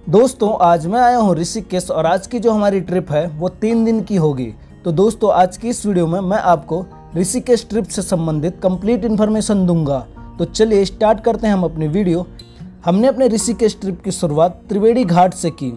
दोस्तों आज मैं आया हूँ ऋषिकेश और आज की जो हमारी ट्रिप है वो 3 दिन की होगी। तो दोस्तों आज की इस वीडियो में मैं आपको ऋषिकेश ट्रिप से संबंधित कंप्लीट इन्फॉर्मेशन दूंगा। तो चलिए स्टार्ट करते हैं हम अपनी वीडियो। हमने अपने ऋषिकेश ट्रिप की शुरुआत त्रिवेणी घाट से की,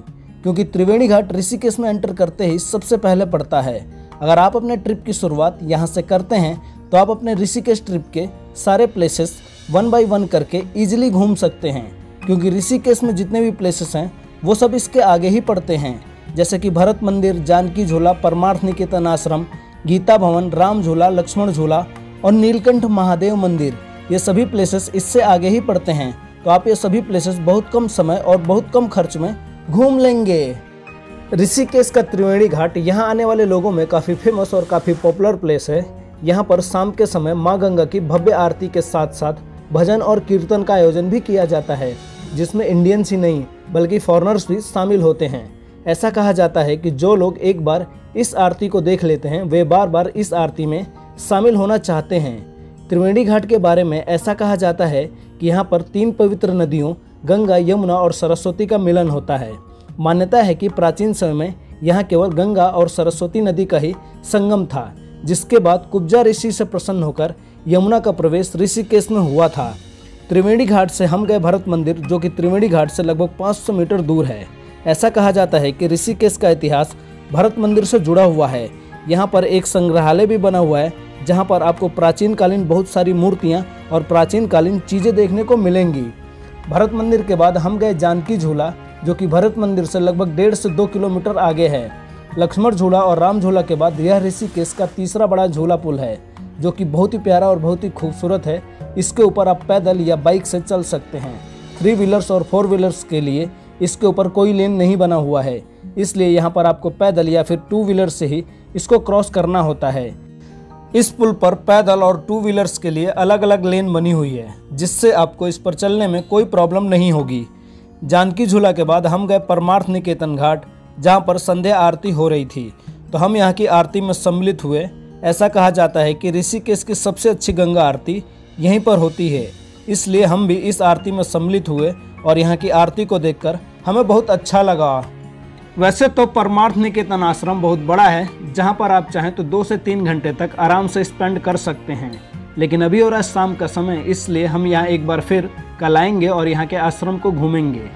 क्योंकि त्रिवेणी घाट ऋषिकेश में एंटर करते ही सबसे पहले पड़ता है। अगर आप अपने ट्रिप की शुरुआत यहाँ से करते हैं तो आप अपने ऋषिकेश ट्रिप के सारे प्लेसेस 1 बाय 1 करके ईजिली घूम सकते हैं, क्योंकि ऋषिकेश में जितने भी प्लेसेस हैं वो सब इसके आगे ही पड़ते हैं, जैसे कि भरत मंदिर, जानकी झूला, परमार्थ निकेतन आश्रम, गीता भवन, राम झूला, लक्ष्मण झूला और नीलकंठ महादेव मंदिर। ये सभी प्लेसेस इससे आगे ही पड़ते हैं। तो आप ये सभी प्लेसेस बहुत कम समय और बहुत कम खर्च में घूम लेंगे। ऋषिकेश का त्रिवेणी घाट यहाँ आने वाले लोगों में काफ़ी फेमस और काफ़ी पॉपुलर प्लेस है। यहाँ पर शाम के समय माँ गंगा की भव्य आरती के साथ साथ भजन और कीर्तन का आयोजन भी किया जाता है, जिसमें इंडियंस ही नहीं बल्कि फॉरेनर्स भी शामिल होते हैं। ऐसा कहा जाता है कि जो लोग एक बार इस आरती को देख लेते हैं वे बार बार इस आरती में शामिल होना चाहते हैं। त्रिवेणी घाट के बारे में ऐसा कहा जाता है कि यहाँ पर 3 पवित्र नदियों गंगा, यमुना और सरस्वती का मिलन होता है। मान्यता है कि प्राचीन समय में यहाँ केवल गंगा और सरस्वती नदी का ही संगम था, जिसके बाद कुब्जा ऋषि से प्रसन्न होकर यमुना का प्रवेश ऋषिकेश में हुआ था। त्रिवेणी घाट से हम गए भरत मंदिर, जो कि त्रिवेणी घाट से लगभग 500 मीटर दूर है। ऐसा कहा जाता है कि ऋषिकेश का इतिहास भरत मंदिर से जुड़ा हुआ है। यहाँ पर एक संग्रहालय भी बना हुआ है, जहाँ पर आपको प्राचीन कालीन बहुत सारी मूर्तियाँ और प्राचीन कालीन चीज़ें देखने को मिलेंगी। भरत मंदिर के बाद हम गए जानकी झूला, जो कि भरत मंदिर से लगभग 1.5 से 2 किलोमीटर आगे है। लक्ष्मण झूला और राम झूला के बाद यह ऋषिकेश का तीसरा बड़ा झूला पुल है, जो कि बहुत ही प्यारा और बहुत ही खूबसूरत है। इसके ऊपर आप पैदल या बाइक से चल सकते हैं। 3 व्हीलर्स और 4 व्हीलर्स के लिए इसके ऊपर कोई लेन नहीं बना हुआ है, इसलिए यहाँ पर आपको पैदल या फिर 2 व्हीलर से ही इसको क्रॉस करना होता है। इस पुल पर पैदल और 2 व्हीलर्स के लिए अलग अलग लेन बनी हुई है, जिससे आपको इस पर चलने में कोई प्रॉब्लम नहीं होगी। जानकी झूला के बाद हम गए परमार्थ निकेतन घाट, जहाँ पर संध्या आरती हो रही थी। तो हम यहाँ की आरती में सम्मिलित हुए। ऐसा कहा जाता है कि ऋषिकेश की सबसे अच्छी गंगा आरती यहीं पर होती है, इसलिए हम भी इस आरती में सम्मिलित हुए और यहाँ की आरती को देखकर हमें बहुत अच्छा लगा। वैसे तो परमार्थ निकेतन आश्रम बहुत बड़ा है, जहाँ पर आप चाहें तो 2 से 3 घंटे तक आराम से स्पेंड कर सकते हैं, लेकिन अभी हो रहा है शाम का समय, इसलिए हम यहाँ एक बार फिर कल आएंगे और यहाँ के आश्रम को घूमेंगे।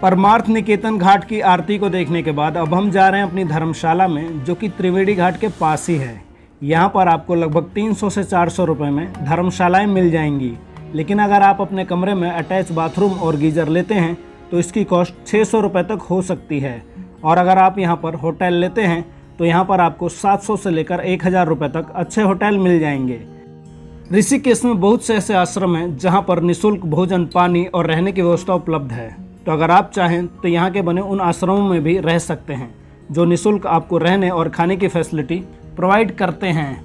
परमार्थ निकेतन घाट की आरती को देखने के बाद अब हम जा रहे हैं अपनी धर्मशाला में, जो कि त्रिवेणी घाट के पास ही है। यहाँ पर आपको लगभग 300 से 400 रुपये में धर्मशालाएँ मिल जाएंगी, लेकिन अगर आप अपने कमरे में अटैच बाथरूम और गीजर लेते हैं तो इसकी कॉस्ट 600 रुपये तक हो सकती है। और अगर आप यहाँ पर होटल लेते हैं तो यहाँ पर आपको 700 से लेकर 1000 रुपये तक अच्छे होटल मिल जाएंगे। ऋषिकेश में बहुत से ऐसे आश्रम हैं जहाँ पर निःशुल्क भोजन, पानी और रहने की व्यवस्था उपलब्ध है। तो अगर आप चाहें तो यहाँ के बने उन आश्रमों में भी रह सकते हैं, जो निःशुल्क आपको रहने और खाने की फैसिलिटी प्रोवाइड करते हैं।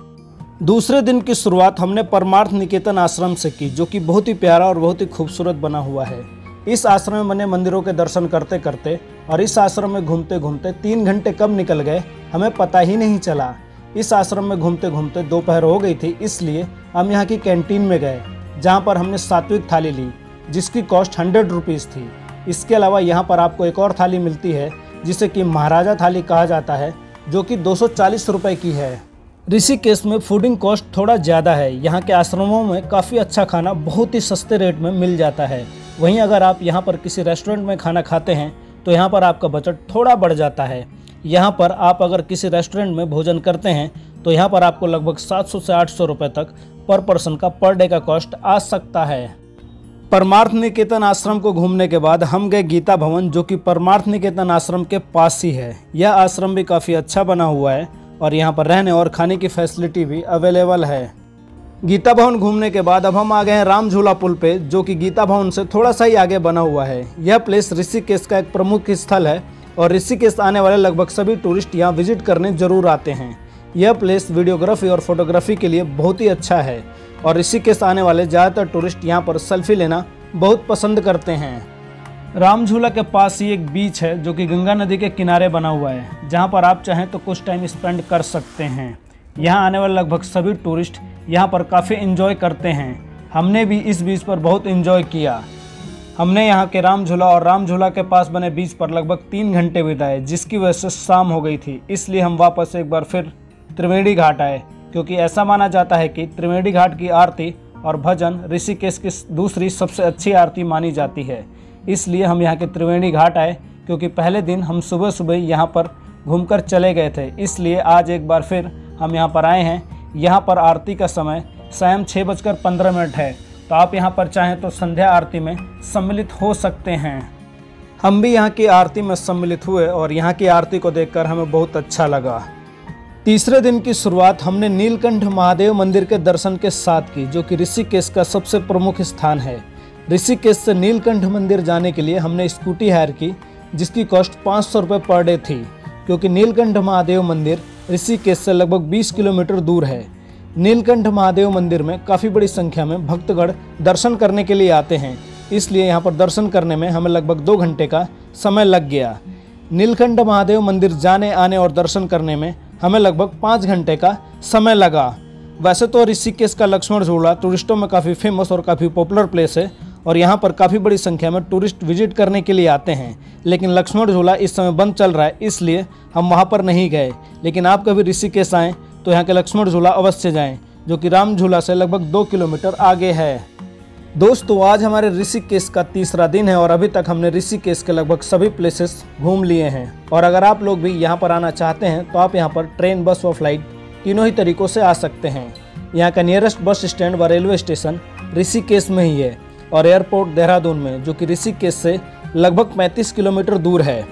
दूसरे दिन की शुरुआत हमने परमार्थ निकेतन आश्रम से की, जो कि बहुत ही प्यारा और बहुत ही खूबसूरत बना हुआ है। इस आश्रम में बने मंदिरों के दर्शन करते करते और इस आश्रम में घूमते घूमते 3 घंटे कब निकल गए हमें पता ही नहीं चला। इस आश्रम में घूमते घूमते दोपहर हो गई थी, इसलिए हम यहाँ की कैंटीन में गए, जहाँ पर हमने सात्विक थाली ली, जिसकी कॉस्ट 100 रुपीज़ थी। इसके अलावा यहाँ पर आपको एक और थाली मिलती है, जिसे कि महाराजा थाली कहा जाता है, जो कि 240 रुपये की है। ऋषिकेश में फूडिंग कॉस्ट थोड़ा ज़्यादा है। यहाँ के आश्रमों में काफ़ी अच्छा खाना बहुत ही सस्ते रेट में मिल जाता है। वहीं अगर आप यहाँ पर किसी रेस्टोरेंट में खाना खाते हैं तो यहाँ पर आपका बजट थोड़ा बढ़ जाता है। यहाँ पर आप अगर किसी रेस्टोरेंट में भोजन करते हैं तो यहाँ पर आपको लगभग 700 से 800 रुपये तक पर पर्सन का पर डे का कॉस्ट आ सकता है। परमार्थ निकेतन आश्रम को घूमने के बाद हम गए गीता भवन, जो कि परमार्थ निकेतन आश्रम के पास ही है। यह आश्रम भी काफ़ी अच्छा बना हुआ है और यहाँ पर रहने और खाने की फैसिलिटी भी अवेलेबल है। गीता भवन घूमने के बाद अब हम आ गए हैं राम झूला पुल पे, जो कि गीता भवन से थोड़ा सा ही आगे बना हुआ है। यह प्लेस ऋषिकेश का एक प्रमुख स्थल है और ऋषिकेश आने वाले लगभग सभी टूरिस्ट यहाँ विजिट करने जरूर आते हैं। यह प्लेस वीडियोग्राफी और फोटोग्राफी के लिए बहुत ही अच्छा है और ऋषिकेश आने वाले ज़्यादातर टूरिस्ट यहाँ पर सेल्फी लेना बहुत पसंद करते हैं। राम झूला के पास ही एक बीच है, जो कि गंगा नदी के किनारे बना हुआ है, जहाँ पर आप चाहें तो कुछ टाइम स्पेंड कर सकते हैं। यहाँ आने वाले लगभग सभी टूरिस्ट यहाँ पर काफ़ी एंजॉय करते हैं। हमने भी इस बीच पर बहुत एंजॉय किया। हमने यहाँ के राम झूला और राम झूला के पास बने बीच पर लगभग 3 घंटे बिताए, जिसकी वजह से शाम हो गई थी। इसलिए हम वापस एक बार फिर त्रिवेणी घाट आए, क्योंकि ऐसा माना जाता है कि त्रिवेणी घाट की आरती और भजन ऋषिकेश की दूसरी सबसे अच्छी आरती मानी जाती है। इसलिए हम यहाँ के त्रिवेणी घाट आए, क्योंकि पहले दिन हम सुबह सुबह यहाँ पर घूमकर चले गए थे। इसलिए आज एक बार फिर हम यहाँ पर आए हैं। यहाँ पर आरती का समय शाम 6:15 है, तो आप यहाँ पर चाहें तो संध्या आरती में सम्मिलित हो सकते हैं। हम भी यहाँ की आरती में सम्मिलित हुए और यहाँ की आरती को देखकर हमें बहुत अच्छा लगा। तीसरे दिन की शुरुआत हमने नीलकंठ महादेव मंदिर के दर्शन के साथ की, जो कि ऋषिकेश का सबसे प्रमुख स्थान है। ऋषिकेश से नीलकंठ मंदिर जाने के लिए हमने स्कूटी हायर की, जिसकी कॉस्ट 500 रुपये पर डे थी, क्योंकि नीलकंठ महादेव मंदिर ऋषिकेश से लगभग 20 किलोमीटर दूर है। नीलकंठ महादेव मंदिर में काफ़ी बड़ी संख्या में भक्तगण दर्शन करने के लिए आते हैं, इसलिए यहाँ पर दर्शन करने में हमें लगभग 2 घंटे का समय लग गया। नीलकंठ महादेव मंदिर जाने आने और दर्शन करने में हमें लगभग 5 घंटे का समय लगा। वैसे तो ऋषिकेश का लक्ष्मण झूला टूरिस्टों में काफ़ी फेमस और काफ़ी पॉपुलर प्लेस है और यहाँ पर काफ़ी बड़ी संख्या में टूरिस्ट विजिट करने के लिए आते हैं, लेकिन लक्ष्मण झूला इस समय बंद चल रहा है, इसलिए हम वहाँ पर नहीं गए। लेकिन आप कभी ऋषिकेश आएँ तो यहाँ के लक्ष्मण झूला अवश्य जाएँ, जो कि राम झूला से लगभग 2 किलोमीटर आगे है। दोस्तों, आज हमारे ऋषिकेश का तीसरा दिन है और अभी तक हमने ऋषिकेश के लगभग सभी प्लेसेस घूम लिए हैं। और अगर आप लोग भी यहाँ पर आना चाहते हैं तो आप यहाँ पर ट्रेन, बस व फ्लाइट तीनों ही तरीक़ों से आ सकते हैं। यहाँ का नियरेस्ट बस स्टैंड व रेलवे स्टेशन ऋषिकेश में ही है और एयरपोर्ट देहरादून में, जो कि ऋषिकेश से लगभग 35 किलोमीटर दूर है।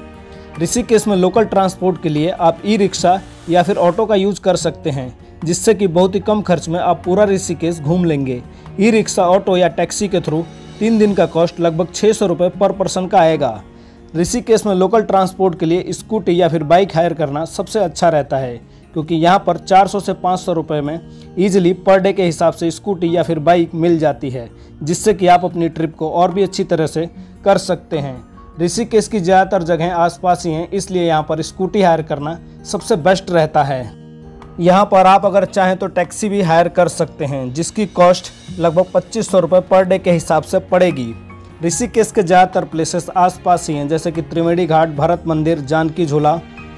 ऋषिकेश में लोकल ट्रांसपोर्ट के लिए आप ई-रिक्शा या फिर ऑटो का यूज कर सकते हैं, जिससे कि बहुत ही कम खर्च में आप पूरा ऋषिकेश घूम लेंगे। ई-रिक्शा, ऑटो या टैक्सी के थ्रू 3 दिन का कॉस्ट लगभग 600 रुपये पर पर्सन का आएगा। ऋषिकेश में लोकल ट्रांसपोर्ट के लिए स्कूटी या फिर बाइक हायर करना सबसे अच्छा रहता है, क्योंकि यहाँ पर 400 से 500 रुपये में ईजिली पर डे के हिसाब से स्कूटी या फिर बाइक मिल जाती है, जिससे कि आप अपनी ट्रिप को और भी अच्छी तरह से कर सकते हैं। ऋषिकेश की ज़्यादातर जगहें आसपास ही हैं, इसलिए यहाँ पर स्कूटी हायर करना सबसे बेस्ट रहता है। यहाँ पर आप अगर चाहें तो टैक्सी भी हायर कर सकते हैं, जिसकी कॉस्ट लगभग 2500 रुपये पर डे के हिसाब से पड़ेगी। ऋषिकेश के ज़्यादातर प्लेसेस आसपास ही हैं, जैसे कि त्रिवेणी घाट, भरत मंदिर, जानकी झूला,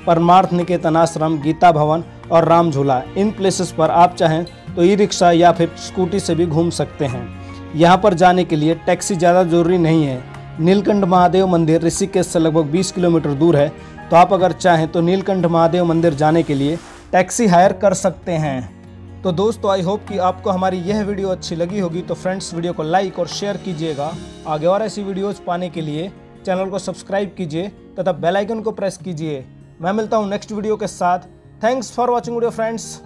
परमार्थ निकेतन आश्रम, गीता भवन और राम झूला। इन प्लेसेस पर आप चाहें तो ई-रिक्शा या फिर स्कूटी से भी घूम सकते हैं। यहाँ पर जाने के लिए टैक्सी ज़्यादा ज़रूरी नहीं है। नीलकंठ महादेव मंदिर ऋषिकेश से लगभग 20 किलोमीटर दूर है, तो आप अगर चाहें तो नीलकंठ महादेव मंदिर जाने के लिए टैक्सी हायर कर सकते हैं। तो दोस्तों, आई होप कि आपको हमारी यह वीडियो अच्छी लगी होगी। तो फ्रेंड्स, वीडियो को लाइक और शेयर कीजिएगा। आगे और ऐसी वीडियोज़ पाने के लिए चैनल को सब्सक्राइब कीजिए तथा बेल आइकन को प्रेस कीजिए। मैं मिलता हूँ नेक्स्ट वीडियो के साथ। Thanks for watching video friends.